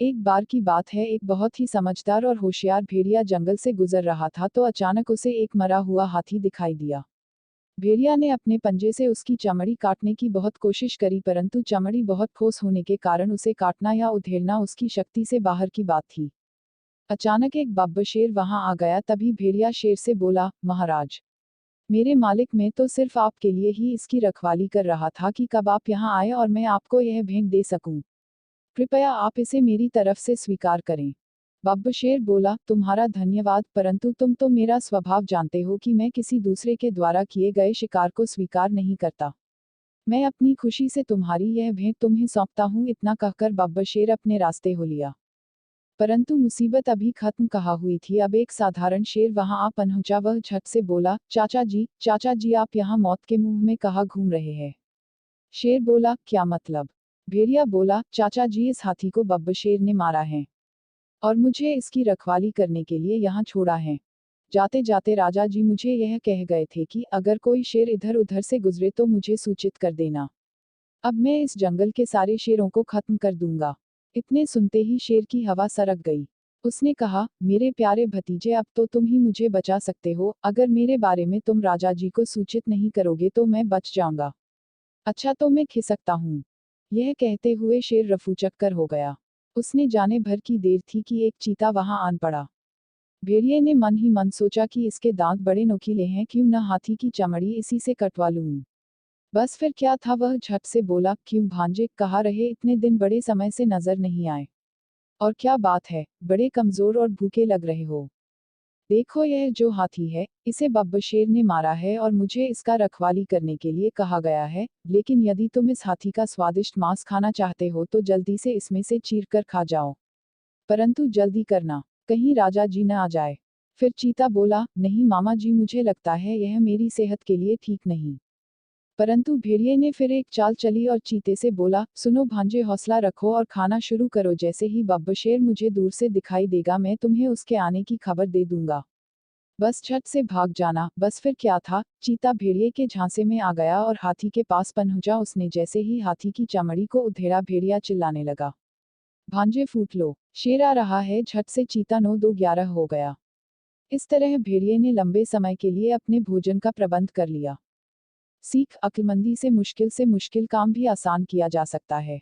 एक बार की बात है, एक बहुत ही समझदार और होशियार भेड़िया जंगल से गुजर रहा था तो अचानक उसे एक मरा हुआ हाथी दिखाई दिया। भेड़िया ने अपने पंजे से उसकी चमड़ी काटने की बहुत कोशिश करी, परंतु चमड़ी बहुत ठोस होने के कारण उसे काटना या उधेड़ना उसकी शक्ति से बाहर की बात थी। अचानक एक बब्बर शेर वहां आ गया। तभी भेड़िया शेर से बोला, महाराज, मेरे मालिक, मैं तो सिर्फ आपके लिए ही इसकी रखवाली कर रहा था कि कब आप यहाँ आए और मैं आपको यह भेंट दे सकूं। कृपया आप इसे मेरी तरफ से स्वीकार करें। बब्बर शेर बोला, तुम्हारा धन्यवाद, परंतु तुम तो मेरा स्वभाव जानते हो कि मैं किसी दूसरे के द्वारा किए गए शिकार को स्वीकार नहीं करता। मैं अपनी खुशी से तुम्हारी यह भेंट तुम्हें सौंपता हूँ। इतना कहकर बब्बर शेर अपने रास्ते हो लिया। परंतु मुसीबत अभी खत्म कहाँ हुई थी। अब एक साधारण शेर वहां आ पहुंचा। वह झट से बोला, चाचा जी, आप यहाँ मौत के मुंह में कहाँ घूम रहे हैं। शेर बोला, क्या मतलब। भेड़िया बोला, चाचा जी, इस हाथी को बब्बर शेर ने मारा है और मुझे इसकी रखवाली करने के लिए यहाँ छोड़ा है। जाते जाते राजा जी मुझे यह कह गए थे कि अगर कोई शेर इधर उधर से गुजरे तो मुझे सूचित कर देना। अब मैं इस जंगल के सारे शेरों को खत्म कर दूंगा। इतने सुनते ही शेर की हवा सरक गई। उसने कहा, मेरे प्यारे भतीजे, अब तो तुम ही मुझे बचा सकते हो। अगर मेरे बारे में तुम राजा जी को सूचित नहीं करोगे तो मैं बच जाऊंगा। अच्छा, तो मैं खिसकता हूँ। यह कहते हुए शेर रफूचक्कर हो गया। उसने जाने भर की देर थी कि एक चीता वहां आन पड़ा। भेड़िए ने मन ही मन सोचा कि इसके दांत बड़े नुकीले हैं, क्यों न हाथी की चमड़ी इसी से कटवा लूं। बस फिर क्या था, वह झट से बोला, क्यों भांजे, कहाँ रहे इतने दिन, बड़े समय से नजर नहीं आए। और क्या बात है, बड़े कमजोर और भूखे लग रहे हो। देखो, यह जो हाथी है, इसे बब्बर शेर ने मारा है और मुझे इसका रखवाली करने के लिए कहा गया है। लेकिन यदि तुम इस हाथी का स्वादिष्ट मांस खाना चाहते हो तो जल्दी से इसमें से चीर कर खा जाओ। परंतु जल्दी करना, कहीं राजा जी न आ जाए। फिर चीता बोला, नहीं मामा जी, मुझे लगता है यह मेरी सेहत के लिए ठीक नहीं। परंतु भेड़िए ने फिर एक चाल चली और चीते से बोला, सुनो भांजे, हौसला रखो और खाना शुरू करो। जैसे ही बब्बर शेर मुझे दूर से दिखाई देगा मैं तुम्हें उसके आने की खबर दे दूंगा। बस झट से भाग जाना। बस फिर क्या था, चीता भेड़िए के झांसे में आ गया और हाथी के पास पहुंचा। उसने जैसे ही हाथी की चमड़ी को उधेड़ा, भेड़िया चिल्लाने लगा, भांजे फूट लो, शेर आ रहा है। झट से चीता 9-2-11 हो गया। इस तरह भेड़िए ने लंबे समय के लिए अपने भोजन का प्रबंध कर लिया। सीख, अक्लमंदी से मुश्किल काम भी आसान किया जा सकता है।